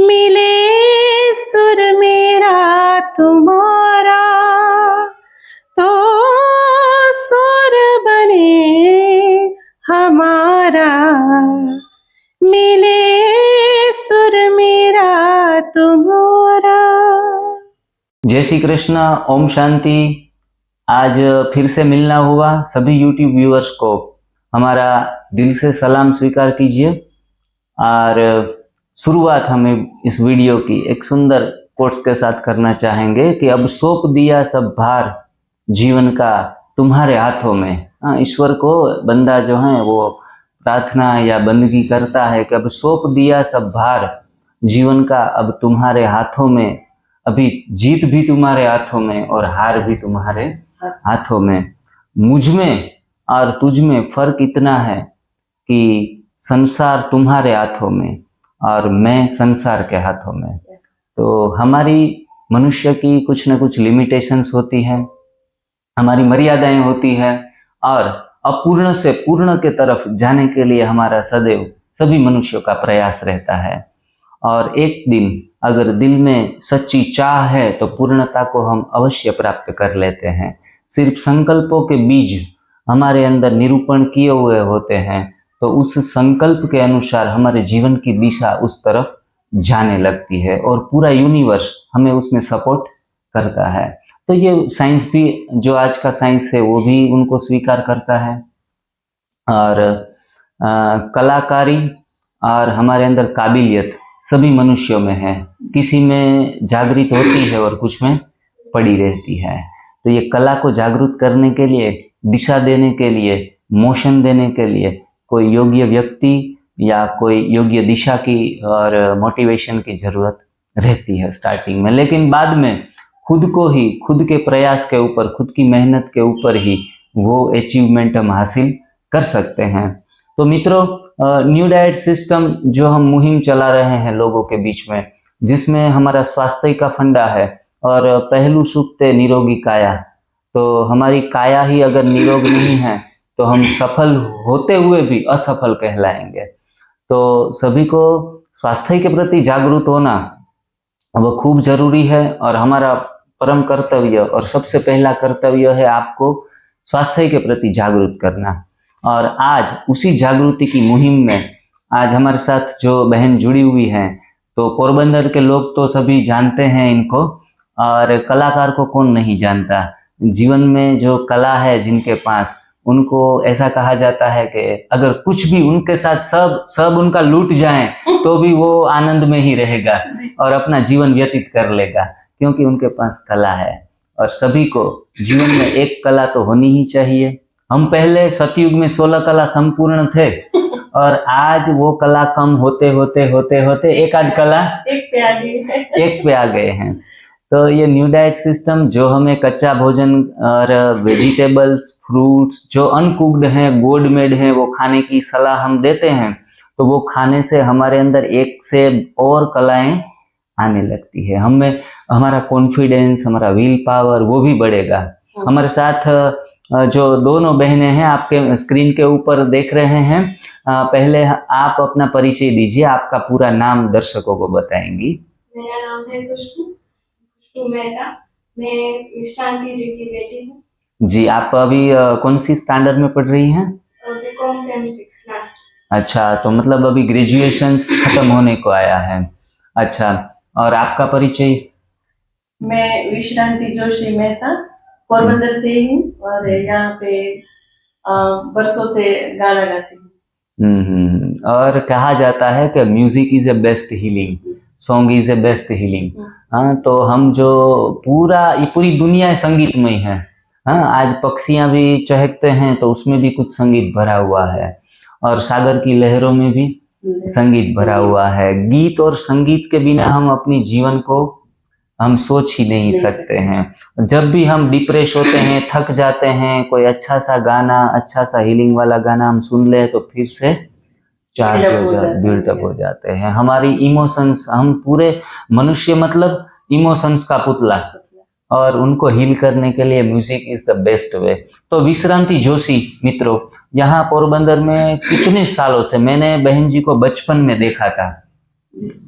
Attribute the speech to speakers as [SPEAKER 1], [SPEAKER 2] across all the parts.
[SPEAKER 1] मिले सुर मेरा तुम्हारा तो सुर बने हमारा, मिले सुर मेरा तुम्हारा।
[SPEAKER 2] जय श्री कृष्ण, ओम शांति। आज फिर से मिलना हुआ। सभी यूट्यूब व्यूअर्स को हमारा दिल से सलाम स्वीकार कीजिए। और शुरुआत हमें इस वीडियो की एक सुंदर कोट्स के साथ करना चाहेंगे कि अब सौंप दिया सब भार जीवन का तुम्हारे हाथों में। ईश्वर को बंदा जो है वो प्रार्थना या बंदगी करता है कि अब सौंप दिया सब भार जीवन का अब तुम्हारे हाथों में। अभी जीत भी तुम्हारे हाथों में और हार भी तुम्हारे हाथों में। मुझ में और तुझ में फर्क इतना है कि संसार तुम्हारे हाथों में और मैं संसार के हाथों में। तो हमारी मनुष्य की कुछ न कुछ लिमिटेशंस होती है, हमारी मर्यादाएं होती है, और अपूर्ण से पूर्ण के तरफ जाने के लिए हमारा सदैव सभी मनुष्यों का प्रयास रहता है। और एक दिन अगर दिल में सच्ची चाह है तो पूर्णता को हम अवश्य प्राप्त कर लेते हैं। सिर्फ संकल्पों के बीज हमारे अंदर निरूपण किए हुए होते हैं तो उस संकल्प के अनुसार हमारे जीवन की दिशा उस तरफ जाने लगती है और पूरा यूनिवर्स हमें उसमें सपोर्ट करता है। तो ये साइंस भी, जो आज का साइंस है वो भी उनको स्वीकार करता है। और कलाकारी और हमारे अंदर काबिलियत सभी मनुष्यों में है। किसी में जागृत होती है और कुछ में पड़ी रहती है। तो ये कला को जागृत करने के लिए, दिशा देने के लिए, मोशन देने के लिए कोई योग्य व्यक्ति या कोई योग्य दिशा की और मोटिवेशन की जरूरत रहती है स्टार्टिंग में। लेकिन बाद में खुद को ही, खुद के प्रयास के ऊपर, खुद की मेहनत के ऊपर ही वो अचीवमेंट हम हासिल कर सकते हैं। तो मित्रों, न्यू डाइट सिस्टम जो हम मुहिम चला रहे हैं लोगों के बीच में, जिसमें हमारा स्वास्थ्य का फंडा है और पहलू सूक्ते निरोगी काया। तो हमारी काया ही अगर निरोग नहीं है तो हम सफल होते हुए भी असफल कहलाएंगे। तो सभी को स्वास्थ्य के प्रति जागरूक होना वो खूब जरूरी है और हमारा परम कर्तव्य और सबसे पहला कर्तव्य है आपको स्वास्थ्य के प्रति जागरूक करना। और आज उसी जागृति की मुहिम में आज हमारे साथ जो बहन जुड़ी हुई हैं, तो पोरबंदर के लोग तो सभी जानते हैं इनको, और कलाकार को कौन नहीं जानता। जीवन में जो कला है जिनके पास, उनको ऐसा कहा जाता है कि अगर कुछ भी उनके साथ सब उनका लूट जाए तो भी वो आनंद में ही रहेगा और अपना जीवन व्यतीत कर लेगा, क्योंकि उनके पास कला है। और सभी को जीवन में एक कला तो होनी ही चाहिए। हम पहले सतयुग में 16 कला संपूर्ण थे और आज वो कला कम होते होते होते होते एक आध कला एक पे आ गए हैं। तो ये न्यू डाइट सिस्टम जो हमें कच्चा भोजन और वेजिटेबल्स, फ्रूट्स जो अनकुक्ड हैं, गोड मेड हैं, वो खाने की सलाह हम देते हैं, तो वो खाने से हमारे अंदर एक से और कलाएं आने लगती है। हमें हमारा कॉन्फिडेंस, हमारा विल पावर वो भी बढ़ेगा। हमारे साथ जो दोनों बहनें हैं आपके स्क्रीन के ऊपर देख रहे हैं, पहले आप अपना परिचय दीजिए, आपका पूरा नाम दर्शकों को बताएंगी।
[SPEAKER 3] मेरा नाम है खुशबू मेहता, मैं विश्रांति जी की बेटी हूँ।
[SPEAKER 2] जी, आप अभी कौन सी स्टैंडर्ड में पढ़ रही हैं?
[SPEAKER 3] बीकॉम सेमी-6 लास्ट।
[SPEAKER 2] अच्छा, तो मतलब अभी ग्रेजुएशन खत्म होने को आया है। अच्छा, और आपका परिचय?
[SPEAKER 4] मैं विश्रांति जोशी मेहता, पोरबंदर से हूँ और यहाँ पे बरसों से गाना गाती हूँ।
[SPEAKER 2] और कहा जाता है कि music is a best healing, song is a best healing. हाँ, तो हम जो पूरी दुनिया संगीतमय है। हाँ, आज पक्षियां भी चहकते हैं तो उसमें भी कुछ संगीत भरा हुआ है, और सागर की लहरों में भी संगीत भरा हुआ है। गीत और संगीत के बिना हम अपनी जीवन को हम सोच ही नहीं सकते हैं। जब भी हम डिप्रेस होते हैं, थक जाते हैं, कोई अच्छा सा गाना, अच्छा सा हीलिंग वाला गाना हम सुन ले तो फिर से चार्ज हो जाते, बिल्डअप हो जाते हैं हमारी इमोशंस। हम पूरे मनुष्य मतलब इमोशंस का पुतला, और उनको हील करने के लिए music is the best way. तो विश्रांति जोशी मित्रों, यहाँ पोरबंदर में कितने सालों से, मैंने बहन जी को बचपन में देखा था,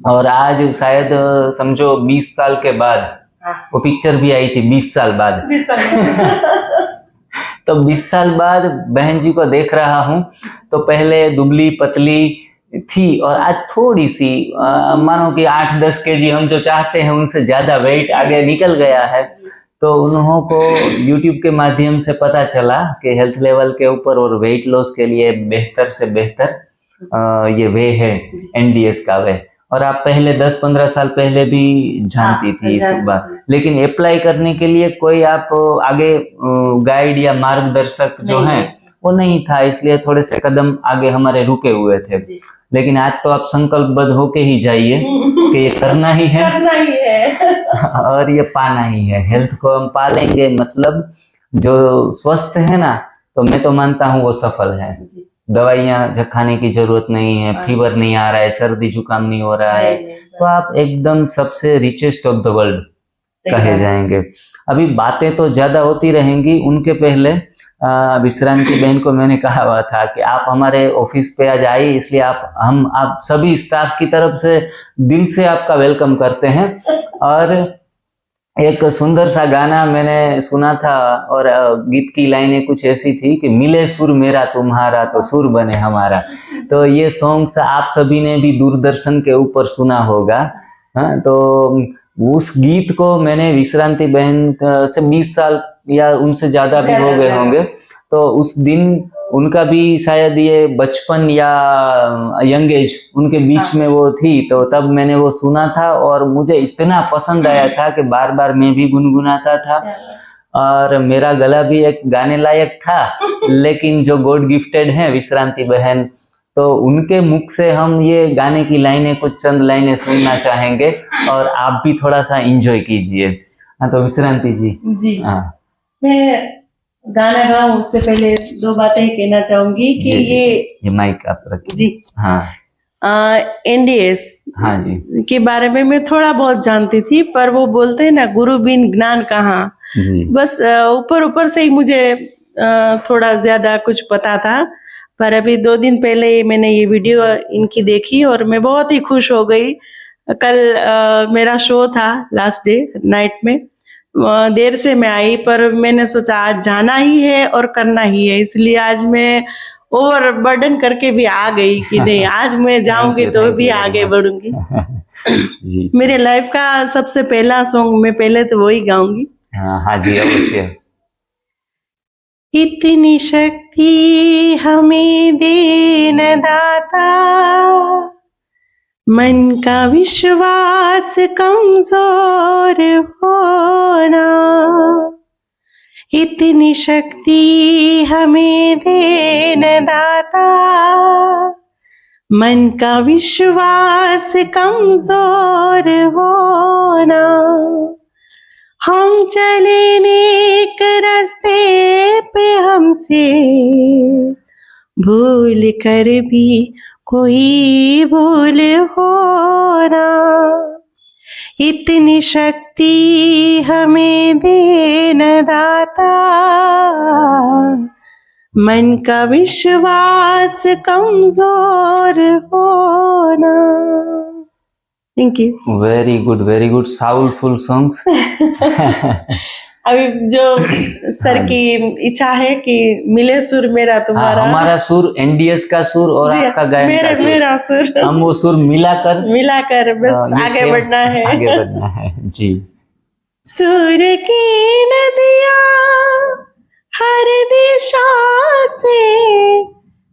[SPEAKER 2] और आज शायद समझो 20 साल के बाद
[SPEAKER 4] हाँ।
[SPEAKER 2] वो पिक्चर भी आई थी, 20 साल बाद। तो 20 साल बाद बहन जी को देख रहा हूँ, तो पहले दुबली पतली थी और आज थोड़ी सी मानो कि 8-10 केजी हम जो चाहते हैं उनसे ज्यादा वेट आगे निकल गया है। तो उन्हों को YouTube के माध्यम से पता चला कि हेल्थ लेवल के ऊपर और वेट लॉस के लिए बेहतर से बेहतर ये वे है NDS का वे। और आप पहले 10-15 साल पहले भी जानती थी इस बात, लेकिन अप्लाई करने के लिए कोई आप आगे गाइड या मार्गदर्शक जो है वो नहीं था, इसलिए थोड़े से कदम आगे हमारे रुके हुए थे। लेकिन आज तो आप संकल्पबद्ध होके ही जाइए कि ये करना ही है,
[SPEAKER 4] करना ही है
[SPEAKER 2] और ये पाना ही है। हेल्थ को हम पालेंगे, मतलब जो स्वस्थ है ना, तो मैं तो मानता हूँ वो सफल है। दवाइयाँ खाने की जरूरत नहीं है, फीवर नहीं आ रहा है, सर्दी जुकाम नहीं हो रहा है, तो आप एकदम सबसे रिचेस्ट ऑफ द वर्ल्ड कहे जाएंगे। अभी बातें तो ज्यादा होती रहेंगी, उनके पहले विश्रांति बहन को मैंने कहा हुआ था कि आप हमारे ऑफिस पे आज आइए, इसलिए आप सभी स्टाफ की तरफ से दिल से आपका वेलकम करते हैं। और एक सुंदर सा गाना मैंने सुना था और गीत की लाइनें कुछ ऐसी थी कि मिले सुर मेरा तुम्हारा तो सुर बने हमारा। तो ये सॉन्ग्स आप सभी ने भी दूरदर्शन के ऊपर सुना होगा। हाँ, तो उस गीत को मैंने विश्रांति बहन से 20 साल या उनसे ज्यादा भी हो गए होंगे, तो उस दिन उनका भी शायद ये बचपन या यंग एज उनके बीच में वो थी, तो तब मैंने वो सुना था और मुझे इतना पसंद आया था कि बार बार मैं भी गुनगुनाता था। और मेरा गला भी एक गाने लायक था, लेकिन जो गॉड गिफ्टेड हैं विश्रांति बहन, तो उनके मुख से हम ये गाने की लाइनें, कुछ चंद लाइनें सुनना चाहेंगे और आप भी थोड़ा सा एंजॉय कीजिए। हाँ, तो विश्रांति जी। हाँ,
[SPEAKER 4] मैं गाना गाऊं उससे पहले 2 बातें कहना चाहूंगी कि ये
[SPEAKER 2] माइक आप रखिए
[SPEAKER 4] जी।
[SPEAKER 2] हाँ,
[SPEAKER 4] NDS
[SPEAKER 2] हाँ जी
[SPEAKER 4] के बारे में मैं थोड़ा बहुत जानती थी, पर वो बोलते हैं ना, गुरु बिन ज्ञान कहाँ। बस ऊपर ऊपर से ही मुझे थोड़ा ज्यादा कुछ पता था, पर अभी 2 दिन पहले मैंने ये वीडियो इनकी देखी और मैं बहुत ही खुश हो गई। कल मेरा शो था लास्ट डे नाइट में, देर से मैं आई, पर मैंने सोचा आज जाना ही है और करना ही है, इसलिए आज मैं ओवर बर्डन करके भी आ गई कि नहीं, आज मैं जाऊंगी तो भी आगे बढ़ूंगी। मेरे लाइफ का सबसे पहला सॉन्ग मैं पहले तो वही गाऊंगी।
[SPEAKER 2] हाँ जी, अवश्य।
[SPEAKER 1] इतनी शक्ति हमें देन दाता, मन का विश्वास कमजोर होना। इतनी शक्ति हमें देन दाता, मन का विश्वास कमजोर होना। हम चले नेक रास्ते पे, हमसे भूल कर भी कोई भूल होना। इतनी शक्ति हमें देना दाता, मन का विश्वास कमजोर होना। Thank you.
[SPEAKER 2] Very good soundful songs.
[SPEAKER 4] अभी जो सर की इच्छा है कि मिले सुर मेरा तुम्हारा।
[SPEAKER 2] हमारा सुर NDS का सुर और आपका गायन का सुर,
[SPEAKER 4] मेरा सुर,
[SPEAKER 2] हम वो सुर मिलाकर
[SPEAKER 4] बस आगे बढ़ना है
[SPEAKER 2] जी।
[SPEAKER 1] सुर की नदियाँ हर दिशा से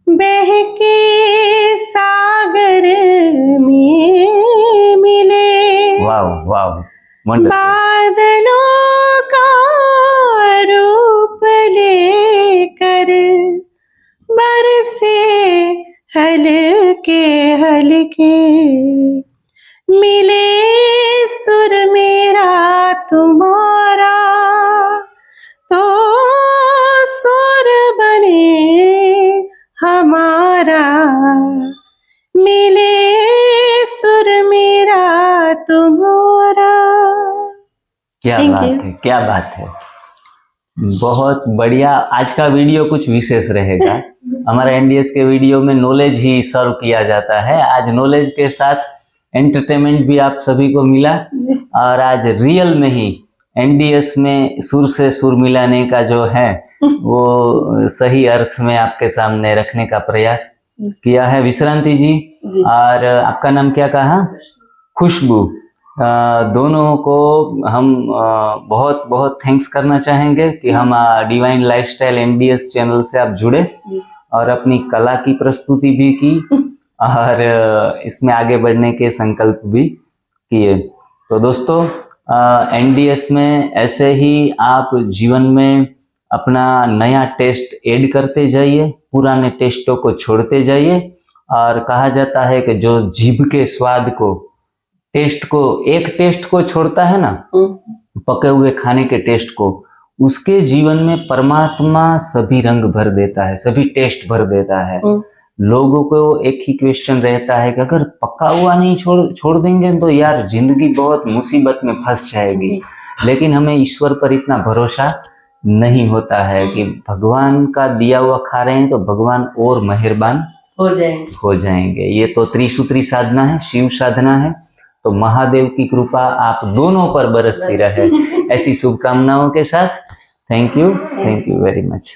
[SPEAKER 1] बह के सागर में मिले।
[SPEAKER 2] वाह
[SPEAKER 1] बादलों का रूप लेकर बरसे हल्के हल्के, मिले सुर मेरा तुम्हारा तो सुर बने हमारा। मिले सुर मेरा तुम्हारा।
[SPEAKER 2] क्या बात है, बहुत बढ़िया। आज का वीडियो कुछ विशेष रहेगा। हमारा NDS के वीडियो में नॉलेज ही सर्व किया जाता है। आज नॉलेज के साथ एंटरटेनमेंट भी आप सभी को मिला और आज रियल में ही एनडीएस में सुर से सुर मिलाने का जो है वो सही अर्थ में आपके सामने रखने का प्रयास किया है विश्रांति जी। और आपका नाम क्या कहा? खुशबू। दोनों को हम बहुत बहुत थैंक्स करना चाहेंगे कि हम डिवाइन लाइफस्टाइल एनडीएस चैनल से आप जुड़े और अपनी कला की प्रस्तुति भी की और इसमें आगे बढ़ने के संकल्प भी किए। तो दोस्तों एनडीएस में ऐसे ही आप जीवन में अपना नया टेस्ट ऐड करते जाइए, पुराने टेस्टों को छोड़ते जाइए। और कहा जाता है कि जो जीभ के स्वाद को एक टेस्ट को छोड़ता है ना, पके हुए खाने के टेस्ट को, उसके जीवन में परमात्मा सभी रंग भर देता है, सभी टेस्ट भर देता है। लोगों को एक ही क्वेश्चन रहता है कि अगर पका हुआ नहीं छोड़ देंगे तो यार जिंदगी बहुत मुसीबत में फंस जाएगी। लेकिन हमें ईश्वर पर इतना भरोसा नहीं होता है कि भगवान का दिया हुआ खा रहे हैं तो भगवान और मेहरबान हो जाएंगे। ये तो त्रिसूत्री साधना है, शिव साधना है। तो महादेव की कृपा आप दोनों पर बरसती रहे, ऐसी शुभकामनाओं के साथ थैंक यू वेरी मच।